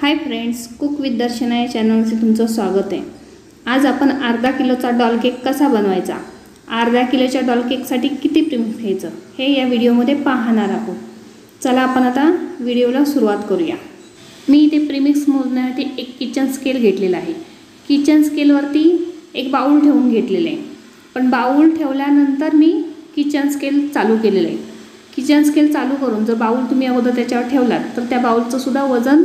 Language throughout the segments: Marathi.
हाय फ्रेंड्स, कुक विथ दर्शना या चॅनलवरती तुमचं स्वागत आहे। आज आपण अर्धा किलोचा डॉल केक कसा बनवायचा, अर्धा किलोच्या डॉल केकसाठी किती प्रीमिक्स घ्यायचं हे या व्हिडिओमध्ये पाहणार आहोत। चला आपण आता व्हिडिओला सुरुवात करूया। मी इथे प्रीमिक्स मोजण्यासाठी एक किचन स्केल घेतलेला आहे। किचन स्केलवरती एक बाउल ठेवून घेतलेले आहे, पण बाउल ठेवल्यानंतर मी किचन स्केल चालू केलेलं आहे। किचन स्केल चालू करून जर बाउल तुम्ही अगोदर त्याच्यावर ठेवलात तर त्या बाउलचं सुद्धा वजन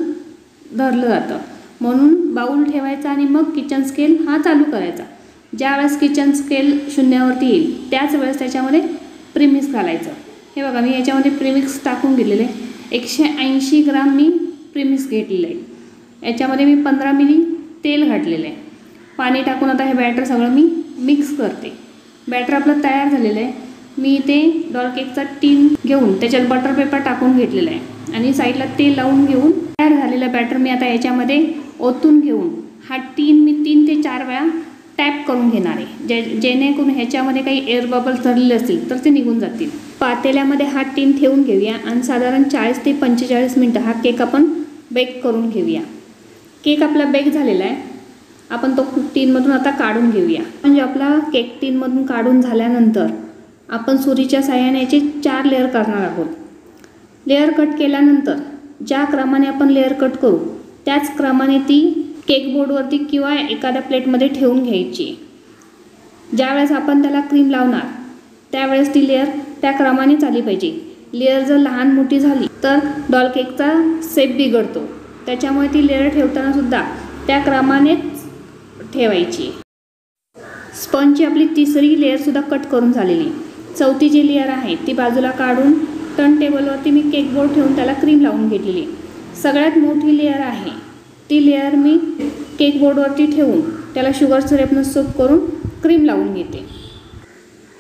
धरलं जातं, म्हणून बाउल ठेवायचा आणि मग किचन स्केल हा चालू करायचा। ज्या वेळेस किचन स्केल शून्यावरती येईल त्याच वेळेस त्याच्यामध्ये प्रीमिक्स घालायचं। हे बघा, मी याच्यामध्ये प्रीमिक्स टाकून घेतलेले 180 ग्राम मी प्रीमिक्स घेतलेलं आहे। याच्यामध्ये मी 15 मिली तेल घातलेलं आहे। पाणी टाकून आता हे बॅटर सगळं मी मिक्स करते। बॅटर आपलं तयार झालेलं आहे। मी इथे डॉल केकचा टीन घेऊन त्याच्यात बटर पेपर टाकून घेतलेला आहे आणि साईडला तेल लावून घेऊन तयार झालेलं बॅटर मी आता याच्यामध्ये ओतून घेऊन हा टीन मी 3 ते 4 वेळा टॅप करून घेणार आहे, जेणेकरून ह्याच्यामध्ये काही एअर बबल धरलेले असतील तर ते निघून जातील। पातेल्यामध्ये हा टीन ठेवून घेऊया आणि साधारण 40 ते 45 मिनिटं हा केक आपण बेक करून घेऊया। केक आपला बेक झालेला आहे, आपण तो टीनमधून आता काढून घेऊया। म्हणजे आपला केक टीनमधून काढून झाल्यानंतर आपण सुरीच्या साहाय्याने याचे 4 लेअर करणार आहोत। लेअर कट केल्यानंतर ज्या क्रमाने आपण लेअर कट करू त्याच क्रमाने ती केक बोर्डवरती किंवा एखाद्या प्लेटमध्ये ठेवून घ्यायची। ज्यावेळेस आपण त्याला क्रीम लावणार त्यावेळेस ती लेअर त्या क्रमानेच आली पाहिजे। लेअर जर लहान मोठी झाली तर डॉल केकचा शेप बिघडतो, त्याच्यामुळे ती लेअर ठेवताना सुद्धा त्या क्रमानेच ठेवायची। स्पंजची आपली तिसरी लेअर सुद्धा कट करून झालेली। चौथी जी लेअर आहे ती बाजूला काढून टर्न टेबलवरती मी केक बोर्ड ठेवून त्याला क्रीम लावून घेतलेली। सगळ्यात मोठी लेअर आहे ती लेअर मी केक बोर्डवरती ठेवून त्याला शुगर सिरपनं सोप करून क्रीम लावून घेते।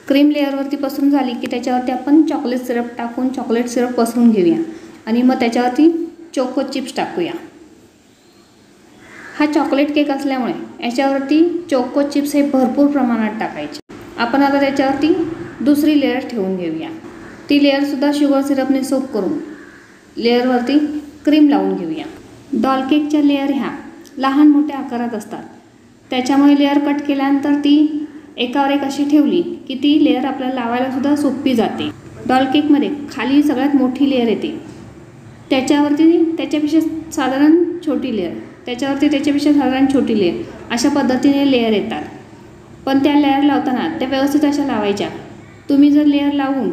क्रीम लेअरवरती पसरून झाली की त्याच्यावरती आपण चॉकलेट सिरप टाकून चॉकलेट सिरप पसरून घेऊया आणि मग त्याच्यावरती चोको चिप्स टाकूया। हा चॉकलेट केक असल्यामुळे याच्यावरती चोको चिप्स हे भरपूर प्रमाणात टाकायचे। आपण आता त्याच्यावरती दुसरी लेअर ठेवून घेऊया। ती लेअरसुद्धा शुगर सिरपने सोप करून लेअरवरती क्रीम लावून घेऊया। डॉल केकच्या लेअर ह्या लहान मोठ्या आकारात असतात, त्याच्यामुळे लेअर कट केल्यानंतर ती एकावर एक अशी ठेवली की ती लेअर आपल्याला लावायलासुद्धा सोपी जाते। डॉल केकमध्ये खाली सगळ्यात मोठी लेअर येते, त्याच्यावरती त्याच्यापेक्षा साधारण छोटी लेअर, त्याच्यावरती त्याच्यापेक्षा साधारण छोटी लेअर, अशा पद्धतीने लेअर येतात। पण त्या लेअर लावताना त्या व्यवस्थित अशा लावायच्या। तुम्ही जर लेअर लावून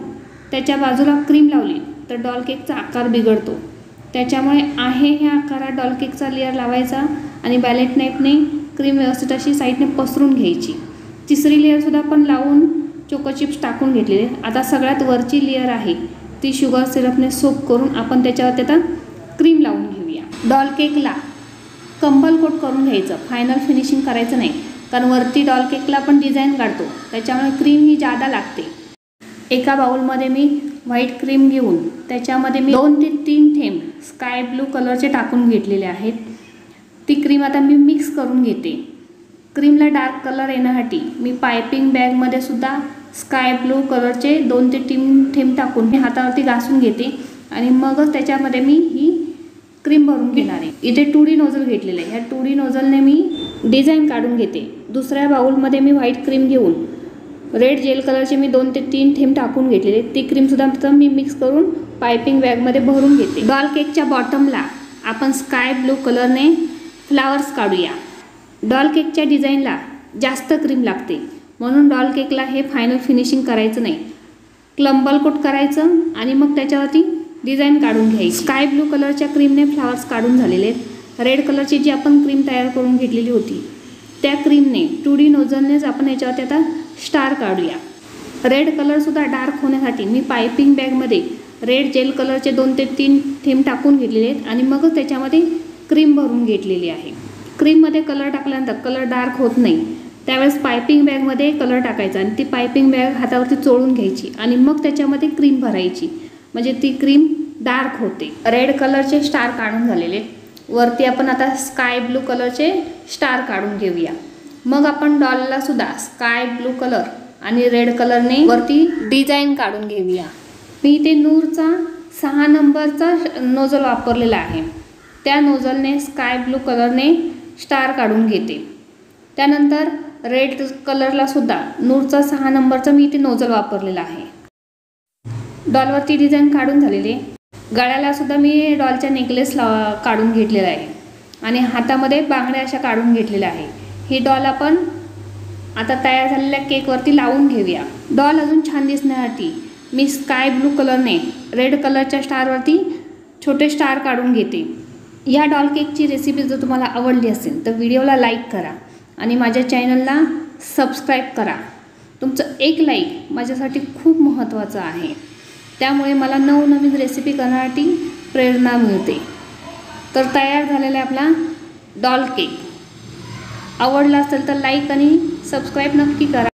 त्याच्या बाजूला क्रीम लावली तर डॉल केकचा आकार बिघडतो, त्याच्यामुळे आहे ह्या आकारात डॉल केकचा लेअर लावायचा आणि बॅलेट नाईफने क्रीम व्यवस्थित अशी साईडने पसरून घ्यायची। तिसरी लेअरसुद्धा आपण लावून चोको चिप्स टाकून घेतलेले। आता सगळ्यात वरची लेअर आहे ती शुगर सिरपने सोप करून आपण त्याच्यावरती आता क्रीम लावून घेऊया। डॉल केकला कंबल कोट करून घ्यायचं, फायनल फिनिशिंग करायचं नाही, कारण वरती डॉल केकला आपण डिझाईन काढतो त्याच्यामुळे क्रीम ही जादा लागते। एका बाउलमध्ये मी व्हाईट क्रीम घेऊन त्याच्यामध्ये मी 2 ते 3 थेंब स्काय ब्लू कलरचे टाकून घेतलेले आहेत। ती क्रीम आता मी मिक्स करून घेते। क्रीमला डार्क कलर येण्यासाठी मी पायपिंग बॅगमध्ये सुद्धा स्काय ब्लू कलरचे 2 ते 3 थेंब टाकून मी हातावरती घासून घेते आणि मगच त्याच्यामध्ये मी ही क्रीम भरून घेणार आहे। इथे 2D नोझल घेतलेले आहे, ह्या 2D नोझलने मी डिझाईन काढून घेते। दुसऱ्या बाउलमध्ये मी व्हाईट क्रीम घेऊन रेड जेल कलरचे मी 2 ते 3 थेंब टाकून घेतलेले, ती क्रीमसुद्धा मी मिक्स करून पायपिंग बॅगमध्ये भरून घेते। डॉल केकच्या बॉटमला आपण स्काय ब्लू कलरने फ्लावर्स काढूया। डॉल केकच्या डिझाईनला जास्त क्रीम लागते, म्हणून डॉल केकला हे फायनल फिनिशिंग करायचं नाही, क्लम्बल कोट करायचं आणि मग त्याच्यावरती डिझाईन काढून घ्यायची। स्काय ब्लू कलरच्या क्रीमने फ्लावर्स काढून झालेले आहेत। रेड कलरची जी आपण क्रीम तयार करून घेतलेली होती त्या क्रीमने 2D नोझलनेच आपण याच्यावरती आता स्टार काढूया। रेड कलरसुद्धा डार्क होण्यासाठी मी पायपिंग बॅगमध्ये रेड जेल कलरचे 2 ते 3 थेंब टाकून घेतलेले आहेत आणि मगच त्याच्यामध्ये क्रीम भरून घेतलेली आहे। क्रीममध्ये कलर टाकल्यानंतर कलर डार्क होत नाही, त्यावेळेस पायपिंग बॅगमध्ये कलर टाकायचा आणि ती पायपिंग बॅग हातावरती चोळून घ्यायची आणि मग त्याच्यामध्ये क्रीम भरायची, म्हणजे ती क्रीम डार्क होते। रेड कलरचे स्टार काढून झालेले, वरती आपण आता स्काय ब्लू कलरचे स्टार काढून घेऊया। मग आपण डॉलला सुद्धा स्काय ब्लू कलर आणि रेड कलरने वरती डिझाईन काढून घेऊया। मी इथे नूरचा 6 नंबरचा नोझल वापरलेला आहे, त्या नोझलने स्काय ब्लू कलरने स्टार काढून घेते। त्यानंतर रेड कलरला सुद्धा नूरचा 6 नंबरचा मी इथे नोझल वापरलेला आहे। डॉलवरती डिझाईन काढून झालेली आहे। गळ्याला सुद्धा मी डॉलच्या नेकलेस काढून घेतलेला आहे आणि हातामध्ये बांगड्या अशा काढून घेतलेल्या आहे। ही डॉल आपण आता तयार झालेल्या केकवरती लावून घेऊया। डॉल अजून छान दिसण्यासाठी मी स्काय ब्लू कलरने रेड कलरच्या स्टारवरती छोटे स्टार काढून घेते। या डॉल केकची रेसिपी जर तुम्हाला आवडली असेल तर व्हिडिओला लाईक करा आणि माझ्या चॅनलला सबस्क्राईब करा। तुमचं एक लाईक माझ्यासाठी खूप महत्त्वाचं आहे, त्यामुळे मला नवनवीन रेसिपी करण्यासाठी प्रेरणा मिळते। तर तयार झालेला आपला डॉल केक आवडला असेल तर लाईक आणि सबस्क्राईब नक्की करा।